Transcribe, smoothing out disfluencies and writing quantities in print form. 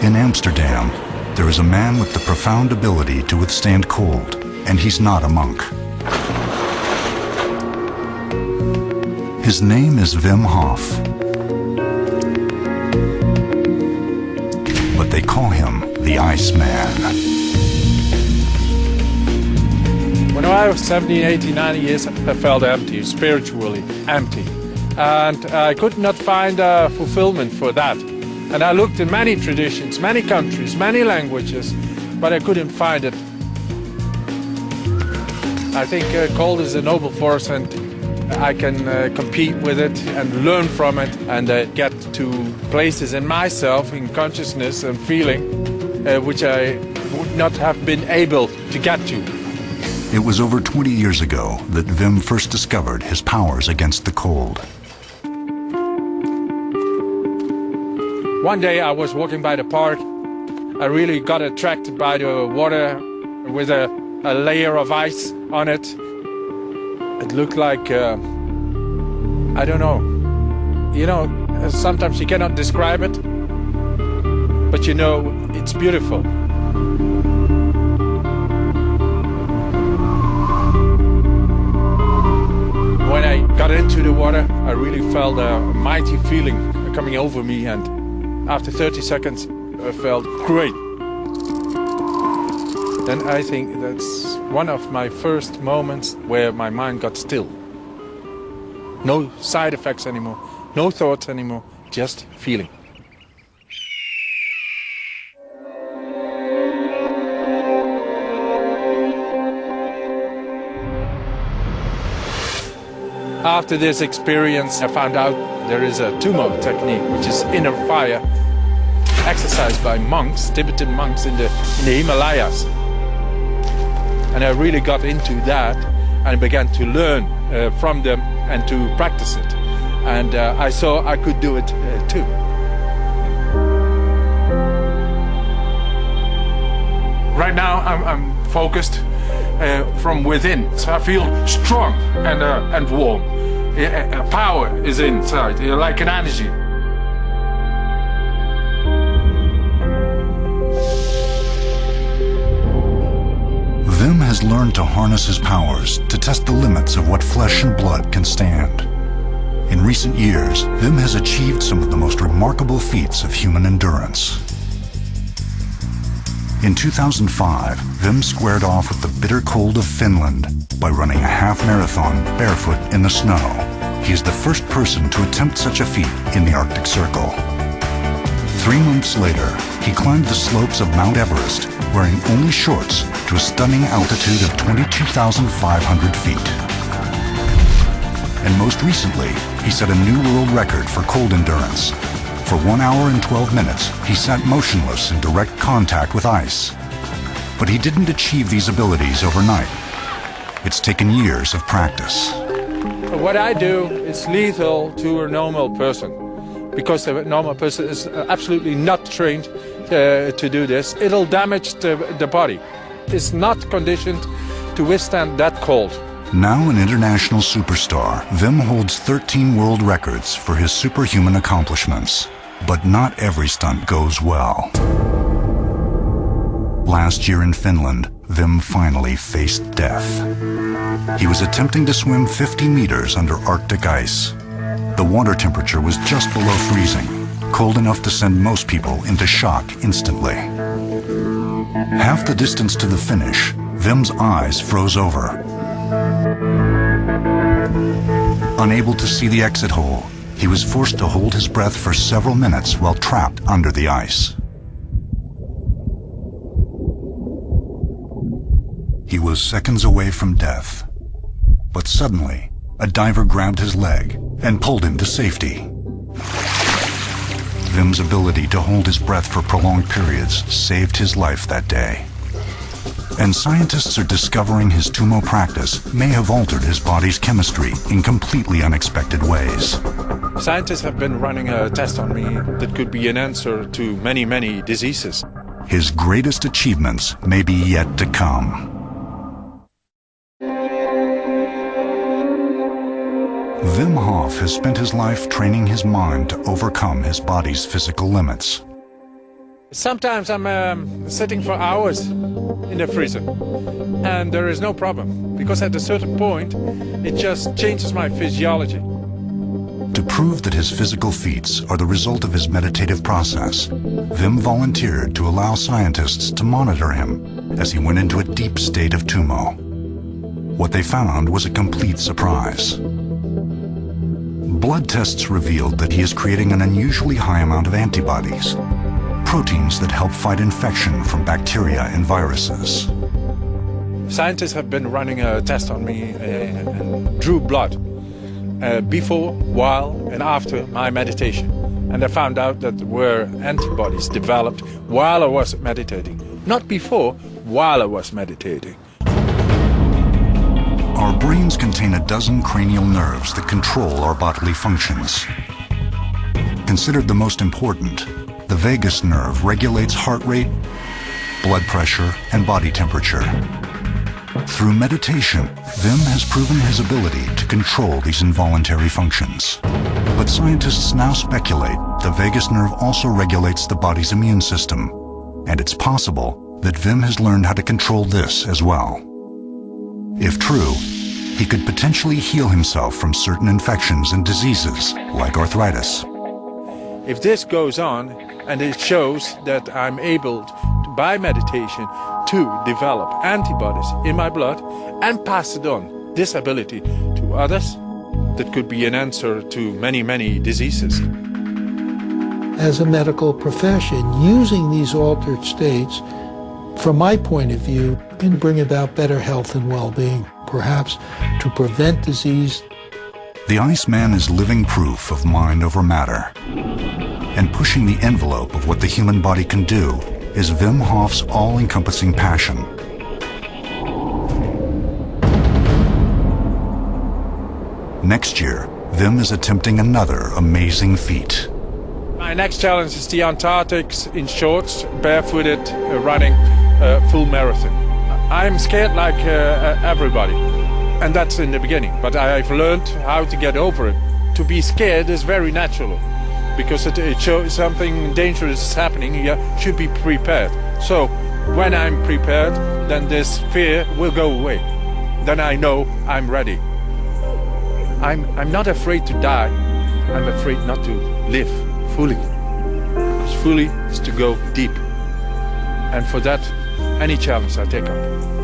In Amsterdam, there is a man with the profound ability to withstand cold, and he's not a monk. His name is Wim Hof, but they call him the Iceman. When I was 17, 18, 19 years, I felt empty, spiritually empty. And I could not find fulfillment for that. And I looked in many traditions, many countries, many languages, but I couldn't find it. I think cold is a noble force, and I can compete with it and learn from it and get to places in myself, in consciousness and feeling, which I would not have been able to get to. It was over 20 years ago that Wim first discovered his powers against the cold. One day I was walking by the park. I really got attracted by the water with a layer of ice on it. It looked like, I don't know. You know, sometimes you cannot describe it, but you know it's beautiful. When I got into the water, I really felt a mighty feeling coming over me, and after 30 seconds, I felt great. Then I think that's one of my first moments where my mind got still. No side effects anymore, no thoughts anymore, just feeling. After this experience, I found out there is a Tummo technique, which is inner fire, exercised by monks, Tibetan monks in the Himalayas. And I really got into that, and I began to learn from them and to practice it. And I saw I could do it too. Right now I'm focused from within, so I feel strong and warm. Power is inside, like an energy. Wim has learned to harness his powers to test the limits of what flesh and blood can stand. In recent years, Wim has achieved some of the most remarkable feats of human endurance. In 2005, Wim squared off with the bitter cold of Finland by running a half marathon barefoot in the snow. He is the first person to attempt such a feat in the Arctic Circle. 3 months later, he climbed the slopes of Mount Everest wearing only shorts to a stunning altitude of 22,500 feet. And most recently, he set a new world record for cold endurance. For 1 hour and 12 minutes, he sat motionless in direct contact with ice. But he didn't achieve these abilities overnight. It's taken years of practice. What I do is lethal to a normal person, because the normal person is absolutely not trained to do this. It'll damage the body. It's not conditioned to withstand that cold. Now an international superstar, Wim holds 13 world records for his superhuman accomplishments. But not every stunt goes well. Last year in Finland, Wim finally faced death. He was attempting to swim 50 meters under Arctic ice. The water temperature was just below freezing, cold enough to send most people into shock instantly. Half the distance to the finish, Wim's eyes froze over. Unable to see the exit hole, he was forced to hold his breath for several minutes while trapped under the ice. He was seconds away from death, but suddenly, a diver grabbed his leg and pulled him to safety. Wim's ability to hold his breath for prolonged periods saved his life that day. And scientists are discovering his Tummo practice may have altered his body's chemistry in completely unexpected ways. Scientists have been running a test on me that could be an answer to many, many diseases. His greatest achievements may be yet to come. Wim Hof has spent his life training his mind to overcome his body's physical limits. Sometimes I'm sitting for hours in the freezer and there is no problem, because at a certain point it just changes my physiology. To prove that his physical feats are the result of his meditative process, Wim volunteered to allow scientists to monitor him as he went into a deep state of tumo. What they found was a complete surprise. Blood tests revealed that he is creating an unusually high amount of antibodies, proteins that help fight infection from bacteria and viruses. Scientists have been running a test on me and drew blood before, while and after my meditation. And they found out that there were antibodies developed while I was meditating. Not before, while I was meditating. Our brains contain a dozen cranial nerves that control our bodily functions. Considered the most important, the vagus nerve regulates heart rate, blood pressure, and body temperature. Through meditation, Wim has proven his ability to control these involuntary functions. But scientists now speculate the vagus nerve also regulates the body's immune system, and it's possible that Wim has learned how to control this as well. If true, he could potentially heal himself from certain infections and diseases like arthritis. If this goes on, and it shows that I'm able to, by meditation, to develop antibodies in my blood and pass it on, this ability, to others, that could be an answer to many, many diseases. As a medical profession, using these altered states, from my point of view, can bring about better health and well-being, perhaps to prevent disease. The Iceman is living proof of mind over matter. And pushing the envelope of what the human body can do is Wim Hof's all-encompassing passion. Next year, Wim is attempting another amazing feat. My next challenge is the Antarctic in shorts, barefooted, running a full marathon. I'm scared like everybody, and that's in the beginning. But I've learned how to get over it. To be scared is very natural, because it shows something dangerous is happening. You should be prepared. So when I'm prepared, then this fear will go away. Then I know I'm ready. I'm not afraid to die. I'm afraid not to live fully. Because fully is to go deep. And for that, any challenge I take up.